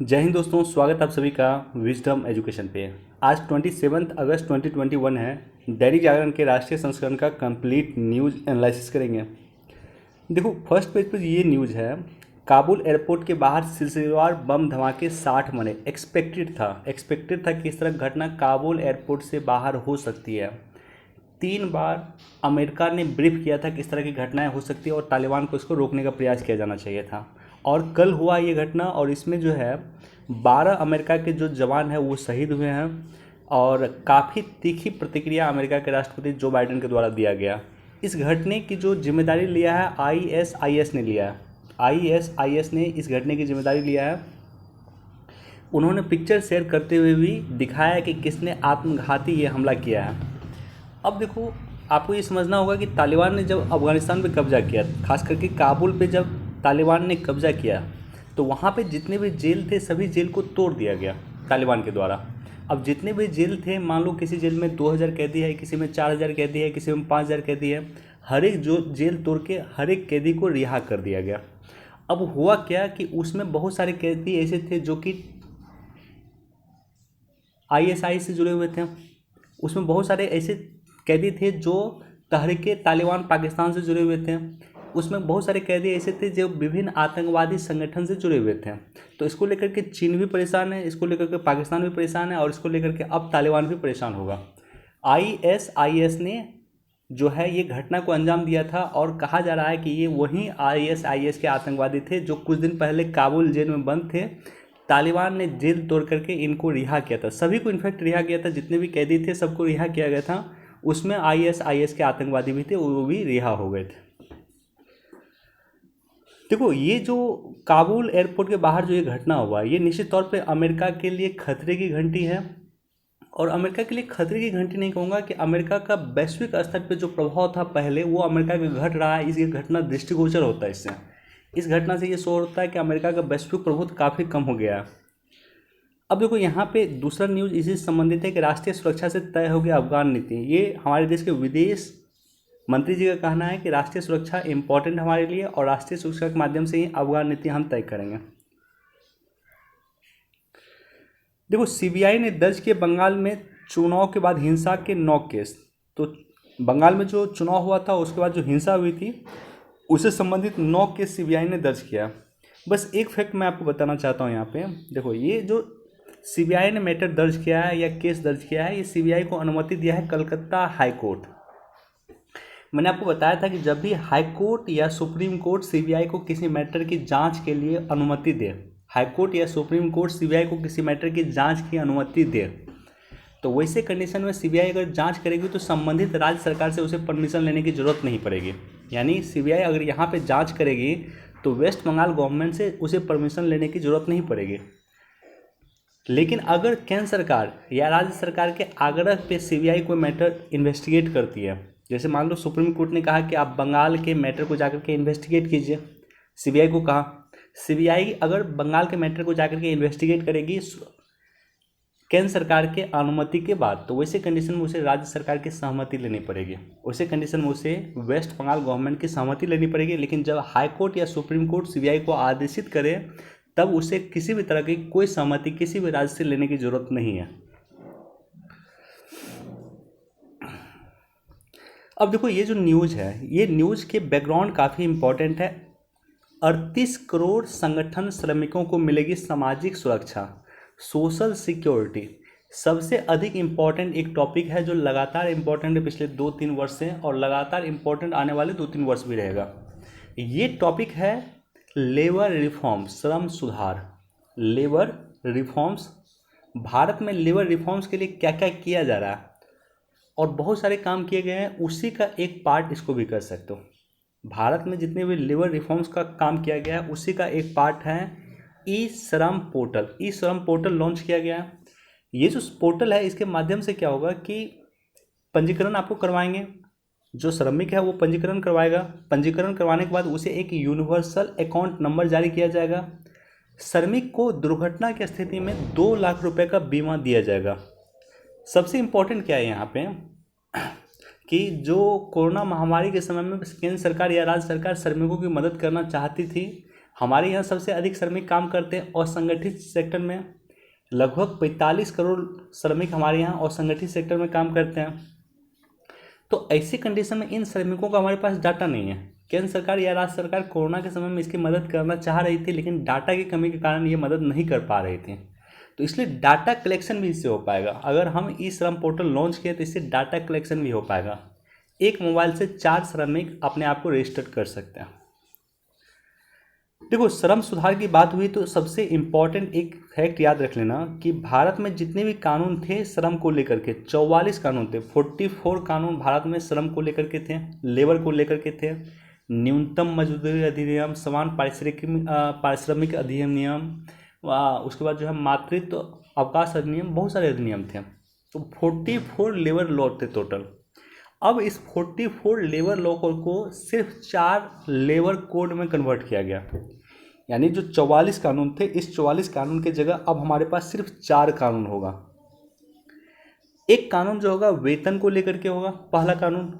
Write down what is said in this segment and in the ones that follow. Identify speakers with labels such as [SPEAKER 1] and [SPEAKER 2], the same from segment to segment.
[SPEAKER 1] जय हिंद दोस्तों, स्वागत आप सभी का विजडम एजुकेशन पे। आज 27 अगस्त 2021 है। दैनिक जागरण के राष्ट्रीय संस्करण का कंप्लीट न्यूज़ एनालिसिस करेंगे। देखो, फर्स्ट पेज पर ये न्यूज़ है। काबुल एयरपोर्ट के बाहर सिलसिलेवार बम धमाके 60 मरे। एक्सपेक्टेड था कि इस तरह घटना काबुल एयरपोर्ट से बाहर हो सकती है। 3 बार अमेरिका ने ब्रीफ किया था कि इस तरह की घटनाएं हो सकती है और तालिबान को इसको रोकने का प्रयास किया जाना चाहिए था। और कल हुआ ये घटना, और इसमें जो है 12 अमेरिका के जो जवान हैं वो शहीद हुए हैं। और काफ़ी तीखी प्रतिक्रिया अमेरिका के राष्ट्रपति जो बाइडेन के द्वारा दिया गया। इस घटने की जो जिम्मेदारी लिया है आईएसआईएस ने लिया है। आईएसआईएस ने इस घटने की जिम्मेदारी लिया है। उन्होंने पिक्चर शेयर करते हुए भी दिखाया कि किसने आत्मघाती ये हमला किया है। अब देखो, आपको ये समझना होगा कि तालिबान ने जब अफ़गानिस्तान पे कब्ज़ा किया, खास करके काबुल पे जब तालिबान ने कब्ज़ा किया, तो वहाँ पे जितने भी जेल थे सभी जेल को तोड़ दिया गया तालिबान के द्वारा। अब जितने भी जेल थे, मान लो किसी जेल में 2000 कैदी है, किसी में 4000 कैदी है, किसी में 5000 कैदी है, हर एक जो जेल तोड़ के हर एक कैदी को रिहा कर दिया गया। अब हुआ क्या कि उसमें बहुत सारे कैदी ऐसे थे जो कि आईएसआई से जुड़े हुए थे। उसमें बहुत सारे ऐसे कैदी थे जो तहरीक तालिबान पाकिस्तान से जुड़े हुए थे। उसमें बहुत सारे कैदी ऐसे थे जो विभिन्न आतंकवादी संगठन से जुड़े हुए थे। तो इसको लेकर के चीन भी परेशान है, इसको लेकर के पाकिस्तान भी परेशान है, और इसको लेकर के अब तालिबान भी परेशान होगा। आईएसआईएस ने जो है ये घटना को अंजाम दिया था, और कहा जा रहा है कि ये वही आईएसआईएस के आतंकवादी थे जो कुछ दिन पहले काबुल जेल में बंद थे। तालिबान ने जेल तोड़ करके इनको रिहा किया था, सभी को इनफैक्ट रिहा किया था, जितने भी कैदी थे सबको रिहा किया गया था। उसमें आईएसआईएस के आतंकवादी भी थे, वो भी रिहा हो गए थे। देखो, ये जो काबुल एयरपोर्ट के बाहर जो ये घटना हुआ, ये निश्चित तौर पे अमेरिका के लिए खतरे की घंटी है। और अमेरिका के लिए खतरे की घंटी नहीं कहूँगा, कि अमेरिका का वैश्विक स्तर पे जो प्रभाव था पहले, वो अमेरिका का घट रहा है। इस घटना दृष्टिगोचर होता है। इससे इस घटना से ये शो होता है कि अमेरिका का वैश्विक प्रभुत्व काफ़ी कम हो गया है। अब देखो, यहाँ पे दूसरा न्यूज़ इसी से संबंधित है कि राष्ट्रीय सुरक्षा से तय हो गया अफगान नीति। ये हमारे देश के विदेश मंत्री जी का कहना है कि राष्ट्रीय सुरक्षा इंपॉर्टेंट हमारे लिए, और राष्ट्रीय सुरक्षा के माध्यम से ही अफगान नीति हम तय करेंगे। देखो, सीबीआई ने दर्ज किए बंगाल में चुनाव के बाद हिंसा के 9 केस। तो बंगाल में जो चुनाव हुआ था उसके बाद जो हिंसा हुई थी उससे संबंधित 9 केस सीबीआई ने दर्ज किया। बस एक फैक्ट मैं आपको बताना चाहता हूँ यहाँ पे। देखो, ये जो सीबीआई ने मैटर दर्ज किया है या केस दर्ज किया है, ये सीबीआई को अनुमति दिया है कलकत्ता हाई कोर्ट। मैंने आपको बताया था कि जब भी हाई कोर्ट या सुप्रीम कोर्ट सीबीआई को किसी मैटर की जांच के लिए अनुमति दे, हाई कोर्ट या सुप्रीम कोर्ट सीबीआई को किसी मैटर की जांच की अनुमति दे, तो वैसे कंडीशन में सीबीआई अगर जांच करेगी तो संबंधित राज्य सरकार से उसे परमिशन लेने की ज़रूरत नहीं पड़ेगी। यानी सीबीआई अगर यहाँ पे जांच करेगी तो वेस्ट बंगाल गवर्नमेंट से उसे परमिशन लेने की ज़रूरत नहीं पड़ेगी। लेकिन अगर केंद्र सरकार या राज्य सरकार के आग्रह पे सीबीआई कोई मैटर इन्वेस्टिगेट करती है, जैसे मान लो सुप्रीम कोर्ट ने कहा कि आप बंगाल के मैटर को जाकर के इन्वेस्टिगेट कीजिए, सीबीआई को कहा, सीबीआई अगर बंगाल के मैटर को जाकर के इन्वेस्टिगेट करेगी केंद्र सरकार के अनुमति के बाद, तो वैसे कंडीशन में उसे राज्य सरकार की सहमति लेनी पड़ेगी। वैसे कंडीशन में उसे वेस्ट बंगाल गवर्नमेंट की सहमति लेनी पड़ेगी। लेकिन जब हाई कोर्ट या सुप्रीम कोर्ट सीबीआई को आदेशित करे, तब उसे किसी भी तरह की कोई सहमति किसी भी राज्य से लेने की जरूरत नहीं है। अब देखो, ये जो न्यूज़ है, ये न्यूज़ के बैकग्राउंड काफ़ी इंपॉर्टेंट है। 38 करोड़ संगठन श्रमिकों को मिलेगी सामाजिक सुरक्षा, सोशल सिक्योरिटी। सबसे अधिक इम्पॉर्टेंट एक टॉपिक है जो लगातार इम्पॉर्टेंट है पिछले 2-3 वर्ष से, और लगातार इम्पॉर्टेंट आने वाले 2-3 वर्ष भी रहेगा। ये टॉपिक है लेबर रिफॉर्म्स, श्रम सुधार, लेबर रिफॉर्म्स। भारत में लेबर रिफॉर्म्स के लिए क्या क्या किया जा रहा है, और बहुत सारे काम किए गए हैं, उसी का एक पार्ट इसको भी कर सकते हो। भारत में जितने भी लेबर रिफॉर्म्स का काम किया गया है उसी का एक पार्ट है ई श्रम पोर्टल। ई श्रम पोर्टल लॉन्च किया गया है। ये जो पोर्टल है, इसके माध्यम से क्या होगा कि पंजीकरण आपको करवाएंगे, जो श्रमिक है वो पंजीकरण करवाएगा। पंजीकरण करवाने के बाद उसे एक यूनिवर्सल अकाउंट नंबर जारी किया जाएगा। श्रमिक को दुर्घटना की स्थिति में 2 लाख रुपए का बीमा दिया जाएगा। सबसे इम्पोर्टेंट क्या है यहाँ पे कि जो कोरोना महामारी के समय में केंद्र सरकार या राज्य सरकार श्रमिकों की मदद करना चाहती थी, हमारे यहाँ सबसे अधिक श्रमिक काम करते हैं असंगठित सेक्टर में। लगभग 45 करोड़ श्रमिक हमारे यहाँ असंगठित सेक्टर में काम करते हैं। तो ऐसी कंडीशन में इन श्रमिकों का हमारे पास डाटा नहीं है। केंद्र सरकार या राज्य सरकार कोरोना के समय में इसकी मदद करना चाह रही थी, लेकिन डाटा की कमी के कारण ये मदद नहीं कर पा रही थी। तो इसलिए डाटा कलेक्शन भी इससे हो पाएगा। अगर हम ई श्रम पोर्टल लॉन्च किए तो इससे डाटा कलेक्शन भी हो पाएगा। एक मोबाइल से 4 श्रमिक अपने आप को रजिस्टर कर सकते हैं। देखो, श्रम सुधार की बात हुई तो सबसे इम्पॉर्टेंट एक फैक्ट याद रख लेना कि भारत में जितने भी कानून थे श्रम को लेकर के, 44 कानून थे, 44 कानून भारत में श्रम को लेकर के थे, लेबर को लेकर के थे। न्यूनतम मजदूरी अधिनियम, समान पारिश्रमिक अधिनियम, उसके बाद जो है मातृत्व अवकाश अधिनियम, बहुत सारे अधिनियम थे। तो 44 लेबर लॉ थे टोटल। अब इस 44 लेबर लॉ को सिर्फ 4 लेबर कोड में कन्वर्ट किया गया। यानी जो 44 कानून थे, इस 44 कानून की जगह अब हमारे पास सिर्फ 4 कानून होगा। एक कानून जो होगा वेतन को लेकर के होगा, पहला कानून।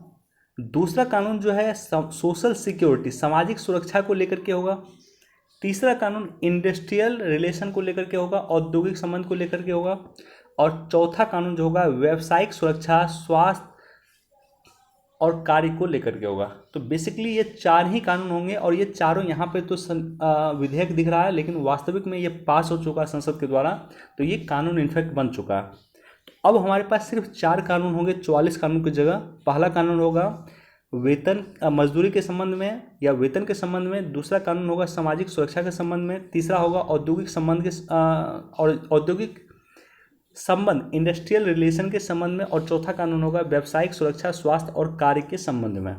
[SPEAKER 1] दूसरा कानून जो है सोशल सिक्योरिटी, सामाजिक सुरक्षा को लेकर के होगा। तीसरा कानून इंडस्ट्रियल रिलेशन को लेकर के होगा, औद्योगिक संबंध को लेकर के होगा। और चौथा कानून जो होगा व्यावसायिक सुरक्षा, स्वास्थ्य और कार्य को लेकर के होगा। तो बेसिकली ये 4 ही कानून होंगे और ये चारों यहाँ पे तो विधेयक दिख रहा है, लेकिन वास्तविक में ये पास हो चुका है संसद के द्वारा। तो ये कानून इनफैक्ट बन चुका है। तो अब हमारे पास सिर्फ 4 कानून होंगे 44 कानून की जगह। पहला कानून होगा वेतन, मजदूरी के संबंध में या वेतन के संबंध में। दूसरा कानून होगा सामाजिक सुरक्षा के संबंध में। तीसरा होगा औद्योगिक संबंध के और औद्योगिक संबंध, इंडस्ट्रियल रिलेशन के संबंध में। और चौथा कानून होगा व्यावसायिक सुरक्षा, स्वास्थ्य और कार्य के संबंध में।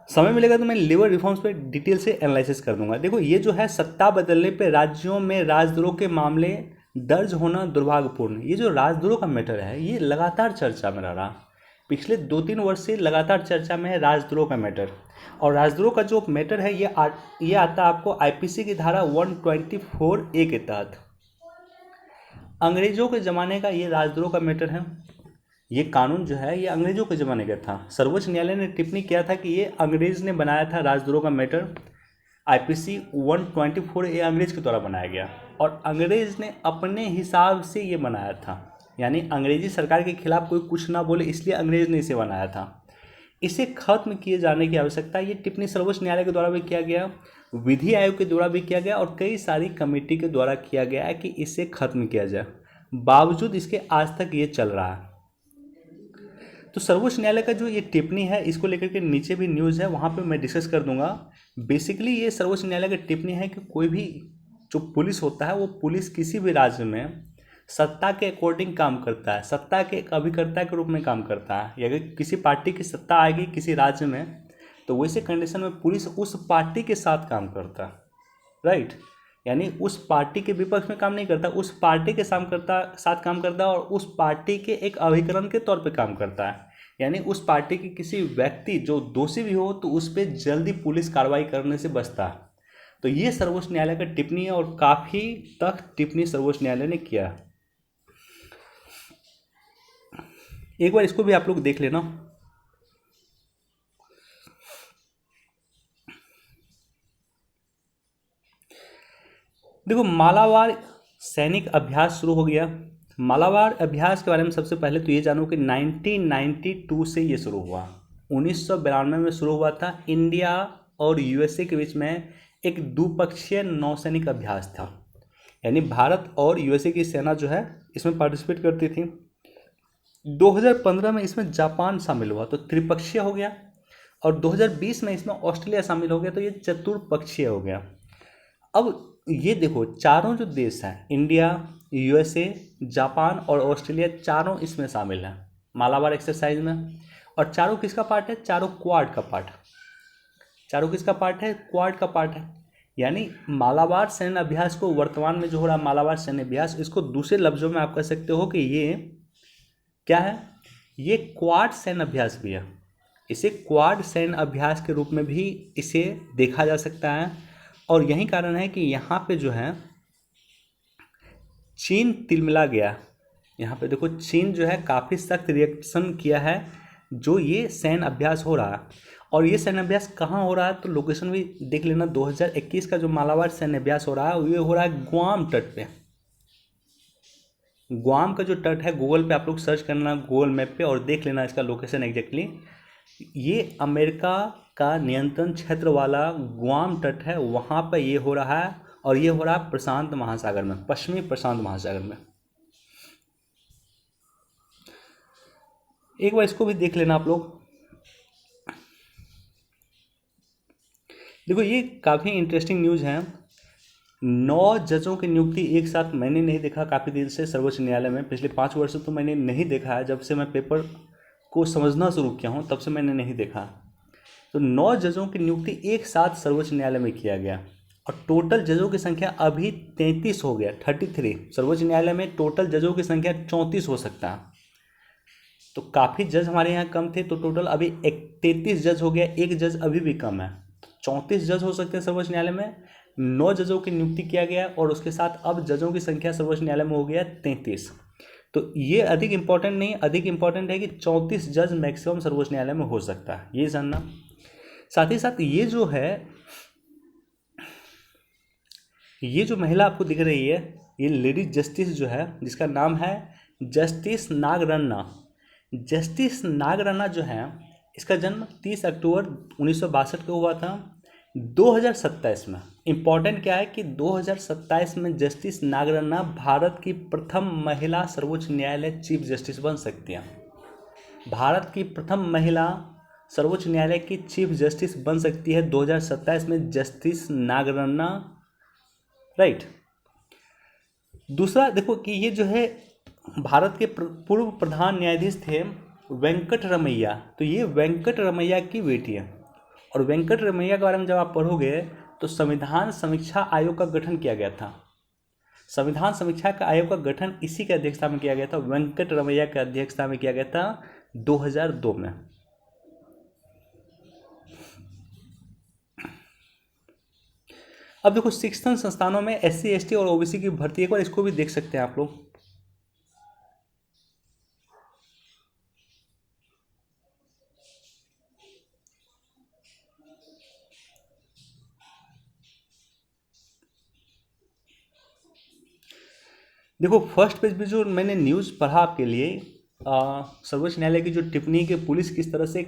[SPEAKER 1] समय मिलेगा तो मैं लेबर रिफॉर्म्स पे डिटेल से एनालिसिस कर दूंगा। देखो, ये जो है सत्ता बदलने पे राज्यों में राजद्रोह के मामले दर्ज होना दुर्भाग्यपूर्ण। ये जो राजद्रोह का मैटर है ये लगातार चर्चा में रह रहा। पिछले 2-3 वर्ष से लगातार चर्चा में है राजद्रोह का मैटर। और राजद्रोह का जो मैटर है ये आता है आपको आईपीसी की धारा 124A के तहत। अंग्रेजों के ज़माने का ये राजद्रोह का मैटर है। ये कानून जो है ये अंग्रेजों के ज़माने का था। सर्वोच्च न्यायालय ने टिप्पणी किया था कि ये अंग्रेज ने बनाया था राजद्रोह का मैटर। आईपीसी 124A अंग्रेज के द्वारा बनाया गया और अंग्रेज ने अपने हिसाब से ये बनाया था। यानी अंग्रेजी सरकार के खिलाफ कोई कुछ ना बोले, इसलिए अंग्रेज ने इसे बनाया था। इसे खत्म किए जाने की आवश्यकता, ये टिप्पणी सर्वोच्च न्यायालय के द्वारा भी किया गया, विधि आयोग के द्वारा भी किया गया और कई सारी कमेटी के द्वारा किया गया है कि इसे खत्म किया जाए। बावजूद इसके आज तक ये चल रहा है। तो सर्वोच्च न्यायालय का जो ये टिप्पणी है इसको लेकर के नीचे भी न्यूज़ है, वहाँ पे मैं डिस्कस कर दूंगा। बेसिकली ये सर्वोच्च न्यायालय की टिप्पणी है कि कोई भी जो पुलिस होता है वो पुलिस किसी भी राज्य में सत्ता के अकॉर्डिंग काम करता है, सत्ता के एक अभिकर्ता के रूप में काम करता है। अगर किसी पार्टी की सत्ता आएगी किसी राज्य में तो वैसे कंडीशन में पुलिस उस पार्टी के साथ काम करता है, राइट। यानी उस पार्टी के विपक्ष में काम नहीं करता, उस पार्टी के साथ काम करता है और उस पार्टी के एक अभिकरण के तौर पे काम करता है। यानी उस पार्टी के किसी व्यक्ति जो दोषी भी हो तो उस पर जल्दी पुलिस कार्रवाई करने से बचता है। तो ये सर्वोच्च न्यायालय का टिप्पणी है और काफ़ी तक टिप्पणी सर्वोच्च न्यायालय ने किया। एक बार इसको भी आप लोग देख लेना। देखो, मालाबार सैनिक अभ्यास शुरू हो गया। मालाबार अभ्यास के बारे में सबसे पहले तो ये जानो कि 1992 से ये शुरू हुआ। 1992 में शुरू हुआ था। इंडिया और यूएसए के बीच में एक द्विपक्षीय नौसैनिक अभ्यास था। यानी भारत और यूएसए की सेना जो है इसमें पार्टिसिपेट करती थी। 2015 में इसमें जापान शामिल हुआ तो त्रिपक्षीय हो गया और 2020 में इसमें ऑस्ट्रेलिया शामिल हो गया तो ये चतुर्पक्षीय हो गया। अब ये देखो, चारों जो देश हैं इंडिया, यूएसए, जापान और ऑस्ट्रेलिया, चारों इसमें शामिल हैं मालाबार एक्सरसाइज में। और चारों किसका पार्ट है? चारों क्वाड का पार्ट। चारों किसका पार्ट है? क्वाड का पार्ट है। यानी मालाबार सैन्य अभ्यास को वर्तमान में जो हो रहा है मालाबार सैन्य अभ्यास, इसको दूसरे लफ्जों में आप कह सकते हो कि ये क्या है? ये क्वाड सैन्य अभ्यास भी है। इसे क्वाड सैन्य अभ्यास के रूप में भी इसे देखा जा सकता है। और यही कारण है कि यहाँ पे जो है चीन तिलमिला गया। यहाँ पे देखो, चीन जो है काफ़ी सख्त रिएक्शन किया है जो ये सैन्य अभ्यास हो रहा है। और ये सैन्य अभ्यास कहाँ हो रहा है तो लोकेशन भी देख लेना। 2021 का जो मालाबार सैन्य अभ्यास हो रहा है ये हो रहा है गुआम तट पे। गुआम का जो तट है गूगल पे आप लोग सर्च करना गूगल मैप पे और देख लेना इसका लोकेशन एग्जैक्टली। ये अमेरिका का नियंत्रण क्षेत्र वाला गुआम तट है, वहाँ पर ये हो रहा है और ये हो रहा है प्रशांत महासागर में, पश्चिमी प्रशांत महासागर में। एक बार इसको भी देख लेना आप लोग। देखो ये काफ़ी इंटरेस्टिंग न्यूज़ है। 9 जजों की नियुक्ति एक साथ मैंने नहीं देखा काफ़ी दिन से सर्वोच्च न्यायालय में, पिछले 5 वर्षों तो मैंने नहीं देखा है। जब से मैं पेपर को समझना शुरू किया हूँ तब से मैंने नहीं देखा। तो 9 जजों की नियुक्ति एक साथ सर्वोच्च न्यायालय में किया गया और टोटल जजों की संख्या अभी 33 हो गया, 33। सर्वोच्च न्यायालय में टोटल जजों की संख्या 34 हो सकता है, तो काफ़ी जज हमारे यहाँ कम थे, तो टोटल अभी 33 जज हो गया, एक जज अभी भी कम है। 34 जज हो सकते हैं सर्वोच्च न्यायालय में, 9 जजों की नियुक्ति किया गया और उसके साथ अब जजों की संख्या सर्वोच्च न्यायालय में हो गया 33। तो ये अधिक इंपॉर्टेंट नहीं, अधिक इंपॉर्टेंट है कि 34 जज मैक्सिमम सर्वोच्च न्यायालय में हो सकता है, ये जानना। साथ ही साथ ये जो महिला आपको दिख रही है, ये लेडी जस्टिस जो है जिसका नाम है जस्टिस नागरत्ना। जस्टिस नागरत्ना जो है इसका जन्म 30 अक्टूबर 1962 को हुआ था। 2027 में इम्पॉर्टेंट क्या है कि 2027 में जस्टिस नागरत्ना भारत की प्रथम महिला सर्वोच्च न्यायालय चीफ जस्टिस बन सकती हैं। भारत की प्रथम महिला सर्वोच्च न्यायालय की चीफ जस्टिस बन सकती है 2027 में जस्टिस नागरत्ना, राइट। दूसरा देखो कि ये जो है भारत के पूर्व प्रधान न्यायाधीश थे वेंकट रमैया, तो ये वेंकट रमैया की बेटी है। और वेंकट रमैया के बारे में जब आप पढ़ोगे तो संविधान समीक्षा आयोग का गठन किया गया था। संविधान समीक्षा का आयोग का गठन इसी की अध्यक्षता में किया गया था, वेंकट रमैया की अध्यक्षता में किया गया था 2002 में। अब देखो शिक्षण संस्थानों में SC ST और OBC की भर्ती, एक बार इसको भी देख सकते हैं आप लोग। देखो फर्स्ट पेज पे जो मैंने न्यूज़ पढ़ा आपके लिए, सर्वोच्च न्यायालय की जो टिप्पणी कि पुलिस किस तरह से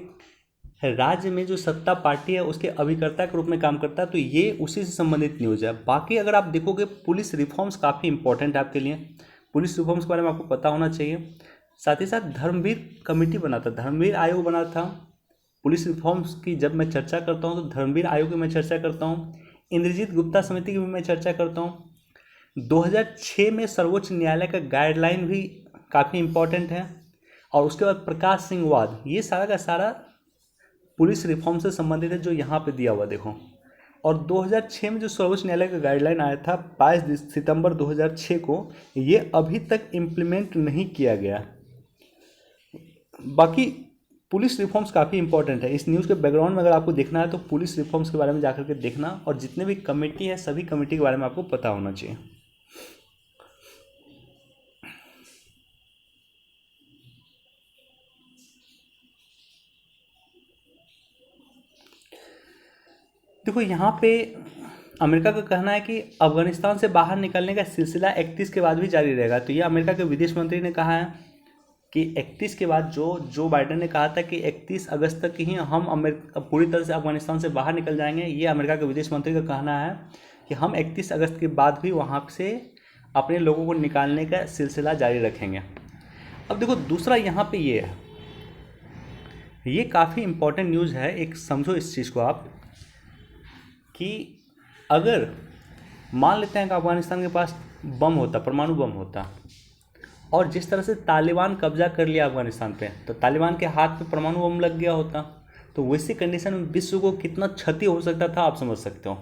[SPEAKER 1] राज्य में जो सत्ता पार्टी है उसके अभिकर्ता के रूप में काम करता है, तो ये उसी से संबंधित न्यूज़ है। बाकी अगर आप देखोगे पुलिस रिफॉर्म्स काफ़ी इंपॉर्टेंट है आपके लिए, पुलिस रिफॉर्म्स के बारे में आपको पता होना चाहिए। साथ ही साथ धर्मवीर कमेटी बना था, धर्मवीर आयोग बना था। पुलिस रिफॉर्म्स की जब मैं चर्चा करता हूँ तो धर्मवीर आयोग की मैं चर्चा करता हूँ, इंद्रजीत गुप्ता समिति की भी मैं चर्चा करता हूँ। 2006 में सर्वोच्च न्यायालय का गाइडलाइन भी काफ़ी इम्पोर्टेंट है। और उसके बाद प्रकाश सिंह वाद, ये सारा का सारा पुलिस रिफॉर्म से संबंधित है जो यहाँ पे दिया हुआ देखो। और 2006 में जो सर्वोच्च न्यायालय का गाइडलाइन आया था 22 सितंबर 2006 को, ये अभी तक इम्प्लीमेंट नहीं किया गया। बाकी पुलिस रिफॉर्म्स काफ़ी इंपॉर्टेंट है। इस न्यूज़ के बैकग्राउंड में अगर आपको देखना है तो पुलिस रिफॉर्म्स के बारे में जाकर के देखना, और जितने भी कमेटी है सभी कमेटी के बारे में आपको पता होना चाहिए। देखो यहाँ पे अमेरिका का कहना है कि अफगानिस्तान से बाहर निकलने का सिलसिला 31 के बाद भी जारी रहेगा। तो ये अमेरिका के विदेश मंत्री ने कहा है कि 31 के बाद जो बाइडेन ने कहा था कि 31 अगस्त तक ही हम अमेरिका पूरी तरह से अफगानिस्तान से बाहर निकल जाएंगे, ये अमेरिका के विदेश मंत्री का कहना है कि हम 31 अगस्त के बाद भी वहाँ से अपने लोगों को निकालने का सिलसिला जारी रखेंगे। अब देखो दूसरा यहाँ पे ये है, ये काफ़ी इम्पोर्टेंट न्यूज़ है, एक समझो इस चीज़ को आप कि अगर मान लेते हैं कि अफगानिस्तान के पास बम होता, परमाणु बम होता, और जिस तरह से तालिबान कब्जा कर लिया अफगानिस्तान पे, तो तालिबान के हाथ पे परमाणु बम लग गया होता, तो वैसी कंडीशन में विश्व को कितना क्षति हो सकता था आप समझ सकते हो।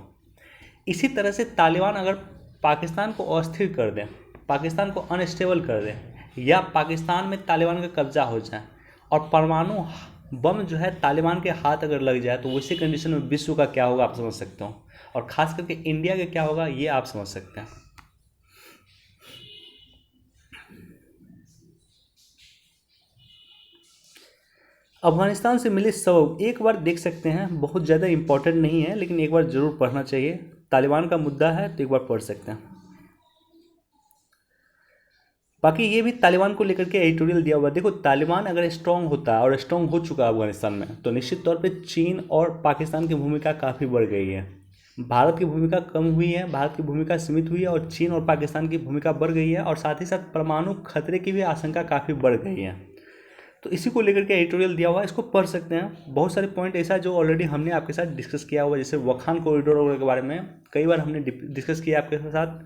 [SPEAKER 1] इसी तरह से तालिबान अगर पाकिस्तान को अस्थिर कर दें, पाकिस्तान को अनस्टेबल कर दें, या पाकिस्तान में तालिबान का कब्जा हो जाए और परमाणु बम जो है तालिबान के हाथ अगर लग जाए, तो वैसी कंडीशन में विश्व का क्या होगा आप समझ सकते हो, और ख़ास करके इंडिया का क्या होगा ये आप समझ सकते हैं। अफगानिस्तान से मिले सबक एक बार देख सकते हैं, बहुत ज़्यादा इम्पोर्टेंट नहीं है लेकिन एक बार ज़रूर पढ़ना चाहिए। तालिबान का मुद्दा है तो एक बार पढ़ सकते हैं। बाकी ये भी तालिबान को लेकर के एडिटोरियल दिया हुआ है। देखो, तालिबान अगर स्ट्रांग होता है और स्ट्रांग हो चुका है अफगानिस्तान में, तो निश्चित तौर पे चीन और पाकिस्तान की भूमिका काफ़ी बढ़ गई है। भारत की भूमिका कम हुई है, भारत की भूमिका सीमित हुई है, और चीन और पाकिस्तान की भूमिका बढ़ गई है, और साथ ही साथ परमाणु खतरे की भी आशंका काफ़ी बढ़ गई है। तो इसी को लेकर के एडिटोरियल दिया हुआ है, इसको पढ़ सकते हैं। बहुत सारे पॉइंट ऐसा है जो ऑलरेडी हमने आपके साथ डिस्कस किया हुआ है, जैसे वखान कॉरिडोर वगैरह के बारे में कई बार हमने डिस्कस किया आपके साथ।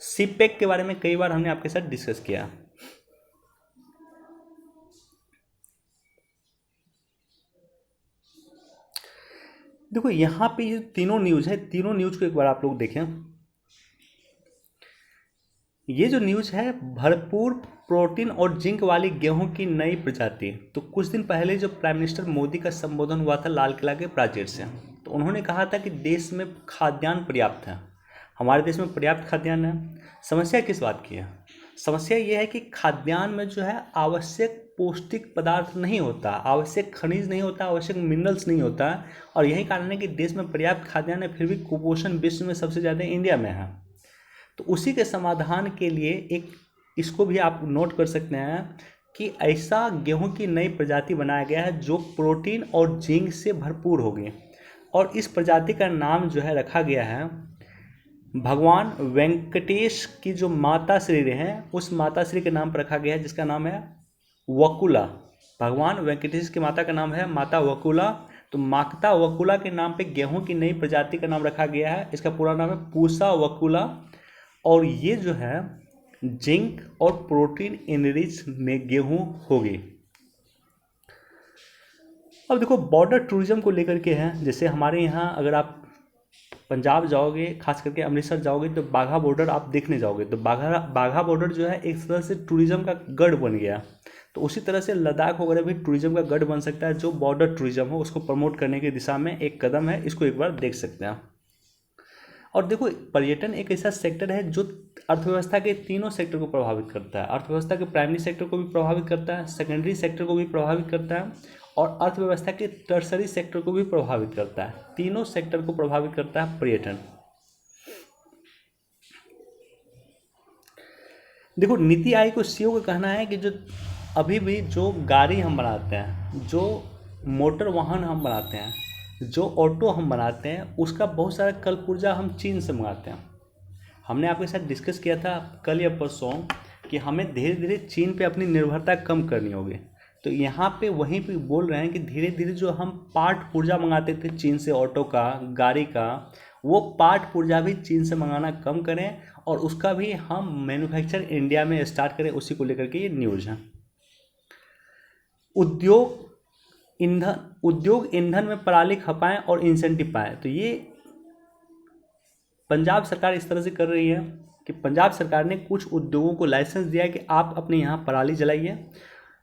[SPEAKER 1] सीपेक के बारे में कई बार हमने आपके साथ डिस्कस किया। देखो, यहाँ पे ये तीनों न्यूज़ है, तीनों न्यूज़ को एक बार आप लोग देखें। ये जो न्यूज़ है, भरपूर प्रोटीन और जिंक वाली गेहूं की नई प्रजाति। तो कुछ दिन पहले जो प्राइम मिनिस्टर मोदी का संबोधन हुआ था लाल किला के प्राचीर से, तो उन्होंने कहा था कि देश में खाद्यान्न पर्याप्त है, हमारे देश में पर्याप्त खाद्यान्न है। समस्या किस बात की है? समस्या ये है कि खाद्यान्न में जो है आवश्यक पौष्टिक पदार्थ नहीं होता, आवश्यक खनिज नहीं होता, आवश्यक मिनरल्स नहीं होता, और यही कारण है कि देश में पर्याप्त खाद्यान्न है, फिर भी कुपोषण विश्व में सबसे ज़्यादा इंडिया में है। तो उसी के समाधान के लिए एक इसको भी आप नोट कर सकते हैं कि ऐसा गेहूं की नई प्रजाति बनाया गया है जो प्रोटीन और जिंक से भरपूर होगी, और इस प्रजाति का नाम जो है रखा गया है भगवान वेंकटेश की जो माता श्री हैं उस माता श्री के नाम पर रखा गया है, जिसका नाम है वकुला। भगवान वेंकटेश की माता का नाम है माता वकुला, तो माता वकुला के नाम पे गेहूं की नई प्रजाति का नाम रखा गया है। इसका पूरा नाम है पूसा वकुला, और ये जो है जिंक और प्रोटीन इनरिच में गेहूं होगी। अब देखो, बॉर्डर टूरिज्म को लेकर के है, जैसे हमारे यहाँ अगर आप पंजाब जाओगे, खास करके अमृतसर जाओगे, तो बाघा बॉर्डर आप देखने जाओगे, तो बाघा बॉर्डर जो है एक तरह से टूरिज्म का गढ़ बन गया। तो उसी तरह से लद्दाख वगैरह भी टूरिज्म का गढ़ बन सकता है, जो बॉर्डर टूरिज्म हो उसको प्रमोट करने की दिशा में एक कदम है, इसको एक बार देख सकते हैं। और देखो, पर्यटन एक ऐसा सेक्टर है जो अर्थव्यवस्था के तीनों सेक्टर को प्रभावित करता है। अर्थव्यवस्था के प्राइमरी सेक्टर को भी प्रभावित करता है, सेकेंडरी सेक्टर को भी प्रभावित करता है, और अर्थव्यवस्था के टर्सरी सेक्टर को भी प्रभावित करता है। तीनों सेक्टर को प्रभावित करता है पर्यटन। देखो, नीति आयोग को सीईओ का कहना है कि जो अभी भी जो गाड़ी हम बनाते हैं, जो मोटर वाहन हम बनाते हैं, जो ऑटो हम बनाते हैं, उसका बहुत सारा कल पुर्जा हम चीन से मंगाते हैं। हमने आपके साथ डिस्कस किया था कल या परसों कि हमें धीरे धीरे चीन पे अपनी निर्भरता कम करनी होगी। तो यहाँ पे वहीं पे बोल रहे हैं कि धीरे धीरे जो हम पार्ट पुर्जा मंगाते थे चीन से, ऑटो का, गाड़ी का, वो पार्ट पुर्जा भी चीन से मंगाना कम करें, और उसका भी हम मैन्युफैक्चर इंडिया में स्टार्ट करें। उसी को लेकर के ये न्यूज़ है। उद्योग ईंधन में पराली खपाएं और इंसेंटिव पाएं। तो ये पंजाब सरकार इस तरह से कर रही है कि पंजाब सरकार ने कुछ उद्योगों को लाइसेंस दिया है कि आप अपने यहाँ पराली जलाइए,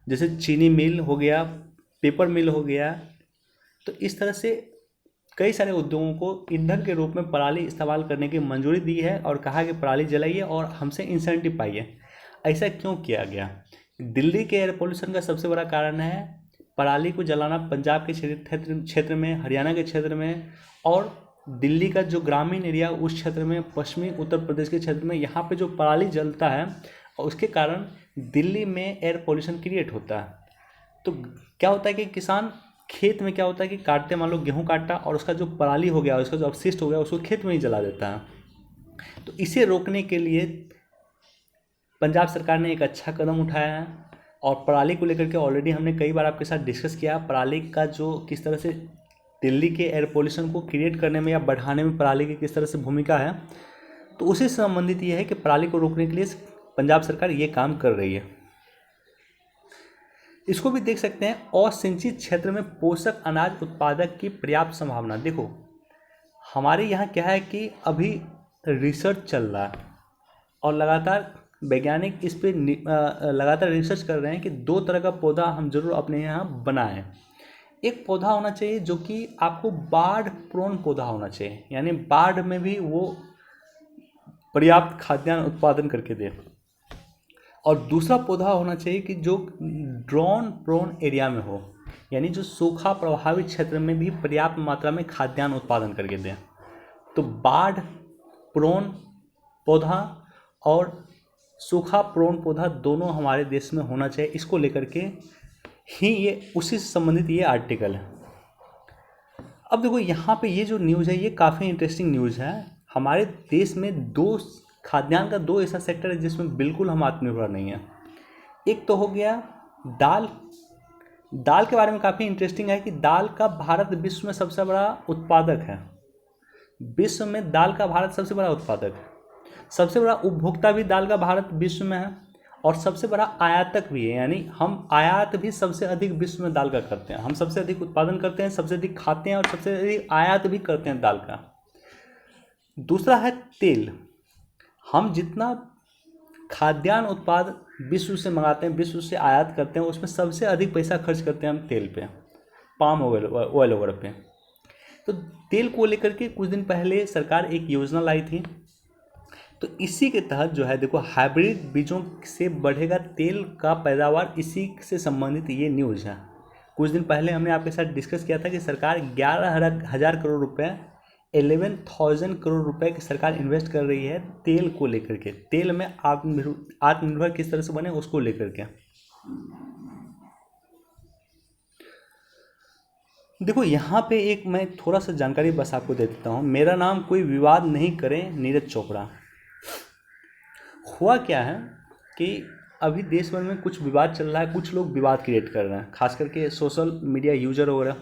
[SPEAKER 1] जैसे चीनी मिल हो गया, पेपर मिल हो गया। तो इस तरह से कई सारे उद्योगों को ईंधन के रूप में पराली इस्तेमाल करने की मंजूरी दी है, और कहा कि पराली जलाइए और हमसे इंसेंटिव पाइए। ऐसा क्यों किया गया? दिल्ली के एयर पोल्यूशन का सबसे बड़ा कारण है पराली को जलाना पंजाब के क्षेत्र में, हरियाणा के क्षेत्र में, और दिल्ली का जो ग्रामीण एरिया उस क्षेत्र में, पश्चिमी उत्तर प्रदेश के क्षेत्र में, यहाँ पे जो पराली जलता है और उसके कारण दिल्ली में एयर पोल्यूशन क्रिएट होता है। तो क्या होता है कि किसान खेत में क्या होता है कि काटते, मान लो गेहूँ काटा और उसका जो पराली हो गया, उसका जो अपशिष्ट हो गया, उसको खेत में ही जला देता है। तो इसे रोकने के लिए पंजाब सरकार ने एक अच्छा कदम उठाया है, और पराली को लेकर के ऑलरेडी हमने कई बार आपके साथ डिस्कस किया। पराली का जो किस तरह से दिल्ली के एयर पोल्यूशन को क्रिएट करने में या बढ़ाने में पराली की किस तरह से भूमिका है, तो उसी से संबंधित ये है कि पराली को रोकने के लिए पंजाब सरकार ये काम कर रही है। इसको भी देख सकते हैं, असिंचित क्षेत्र में पोषक अनाज उत्पादक की पर्याप्त संभावना। देखो, हमारे यहाँ क्या है कि अभी रिसर्च चल रहा है, और लगातार वैज्ञानिक इस पे लगातार रिसर्च कर रहे हैं कि दो तरह का पौधा हम जरूर अपने यहाँ बनाएं। एक पौधा होना चाहिए जो कि आपको बाढ़ प्रोन पौधा होना चाहिए, यानी बाढ़ में भी वो पर्याप्त खाद्यान्न उत्पादन करके दे, और दूसरा पौधा होना चाहिए कि जो ड्रोन प्रोन एरिया में हो, यानी जो सूखा प्रभावित क्षेत्र में भी पर्याप्त मात्रा में खाद्यान्न उत्पादन करके दें। तो बाढ़ प्रोन पौधा और सूखा प्रोन पौधा दोनों हमारे देश में होना चाहिए, इसको लेकर के ही ये उसी से संबंधित ये आर्टिकल है। अब देखो यहाँ पे ये जो न्यूज़ है ये काफ़ी इंटरेस्टिंग न्यूज़ है। हमारे देश में खाद्यान्न का दो ऐसा सेक्टर है जिसमें बिल्कुल हम आत्मनिर्भर नहीं है। एक तो हो गया दाल। दाल के बारे में काफ़ी इंटरेस्टिंग है कि दाल का भारत विश्व में सबसे बड़ा उत्पादक है। विश्व में दाल का भारत सबसे बड़ा उत्पादक है। सबसे बड़ा उपभोक्ता भी दाल का भारत विश्व में है और सबसे बड़ा आयातक भी है। यानी हम आयात भी सबसे अधिक विश्व में दाल का करते हैं। हम सबसे अधिक उत्पादन करते हैं, सबसे अधिक खाते हैं और सबसे अधिक आयात भी करते हैं दाल का। दूसरा है तेल। हम जितना खाद्यान्न उत्पाद विश्व से मंगाते हैं, विश्व से आयात करते हैं, उसमें सबसे अधिक पैसा खर्च करते हैं हम तेल पे, पाम ऑयल वगैरह पे। तो तेल को लेकर के कुछ दिन पहले सरकार एक योजना लाई थी। तो इसी के तहत जो है देखो हाइब्रिड बीजों से बढ़ेगा तेल का पैदावार, इसी से संबंधित ये न्यूज़ है। कुछ दिन पहले हमने आपके साथ डिस्कस किया था कि सरकार 11,000 करोड़ रुपए 11,000 करोड़ रुपए की सरकार इन्वेस्ट कर रही है तेल को लेकर के। तेल में आत्मनिर्भर किस तरह से बने उसको लेकर के। देखो यहाँ पे एक मैं थोड़ा सा जानकारी बस आपको दे देता हूँ। मेरा नाम कोई विवाद नहीं करे नीरज चोपड़ा। हुआ क्या है कि अभी देश भर में कुछ विवाद चल रहा है, कुछ लोग विवाद क्रिएट कर रहे हैं, खास करके सोशल मीडिया यूजर वगैरह।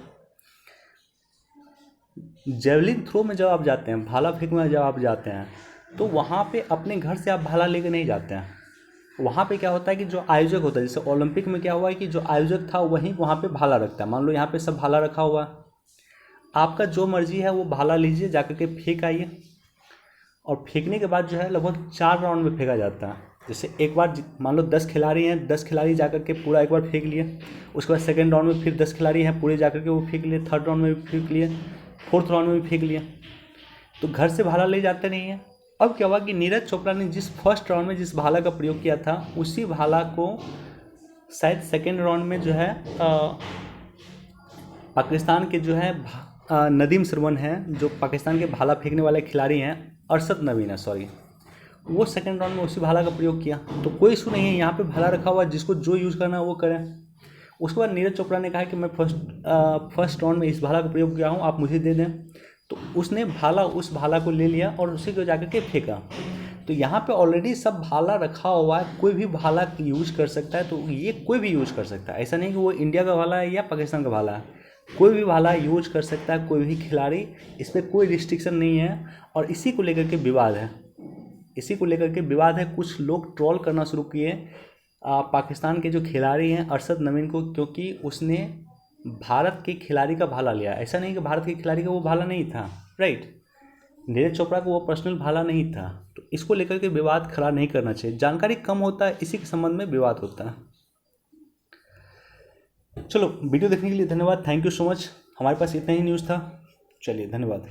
[SPEAKER 1] जेवलिन थ्रो में जब आप जाते हैं, भाला फेंक में जब आप जाते हैं, तो वहाँ पे अपने घर से आप भाला लेके नहीं जाते हैं। वहाँ पे क्या होता है कि जो आयोजक होता है, जैसे ओलंपिक में क्या हुआ है कि जो आयोजक था वहीं वहाँ पे भाला रखता है। मान लो यहाँ पे सब भाला रखा हुआ है, आपका जो मर्जी है वो भाला लीजिए, जाकर के फेंक आइए। और फेंकने के बाद जो है लगभग 4 राउंड में फेंका जाता है। जैसे एक बार मान लो 10 खिलाड़ी हैं, 10 खिलाड़ी जाकर के पूरा एक बार फेंक लिए, उसके बाद सेकेंड राउंड में फिर 10 खिलाड़ी हैं, पूरे जाकर के वो फेंक लिए, थर्ड राउंड में भी फेंक लिए, फोर्थ राउंड में भी फेंक लिए। तो घर से भाला ले जाते नहीं है। अब क्या हुआ कि नीरज चोपड़ा ने जिस फर्स्ट राउंड में जिस भाला का प्रयोग किया था, उसी भाला को शायद सेकेंड राउंड में जो है पाकिस्तान के जो है नदीम सरवन हैं, जो पाकिस्तान के भाला फेंकने वाले खिलाड़ी हैं, अरशद नवीन है सॉरी, वो सेकेंड राउंड में उसी भाला का प्रयोग किया। तो कोई इशू नहीं है, यहाँ पे भाला रखा हुआ है, जिसको जो यूज़ करना है वो करें। उसके बाद नीरज चोपड़ा ने कहा कि मैं फर्स्ट राउंड में इस भाला का प्रयोग किया हूँ, आप मुझे दे दें। तो उसने उस भाला को ले लिया और उसी को जाकर के फेंका। तो यहाँ पे ऑलरेडी सब भाला रखा हुआ है, कोई भी भाला यूज कर सकता है। तो ये कोई भी यूज कर सकता है, ऐसा नहीं कि वो इंडिया का भाला है या पाकिस्तान का भाला है, कोई भी भाला यूज कर सकता है, कोई भी खिलाड़ी, इस पर कोई रिस्ट्रिक्शन नहीं है। और इसी को लेकर के विवाद है, कुछ लोग ट्रोल करना शुरू किए पाकिस्तान के जो खिलाड़ी हैं अरशद नवीन को, क्योंकि उसने भारत के खिलाड़ी का भाला लिया। ऐसा नहीं कि भारत के खिलाड़ी का वो भाला नहीं था, राइट। नीरज चोपड़ा को वो पर्सनल भाला नहीं था। तो इसको लेकर के विवाद खड़ा नहीं करना चाहिए। जानकारी कम होता है, इसी के संबंध में विवाद होता है। चलो, वीडियो देखने के लिए धन्यवाद, थैंक यू सो मच। हमारे पास इतना ही न्यूज़ था। चलिए, धन्यवाद।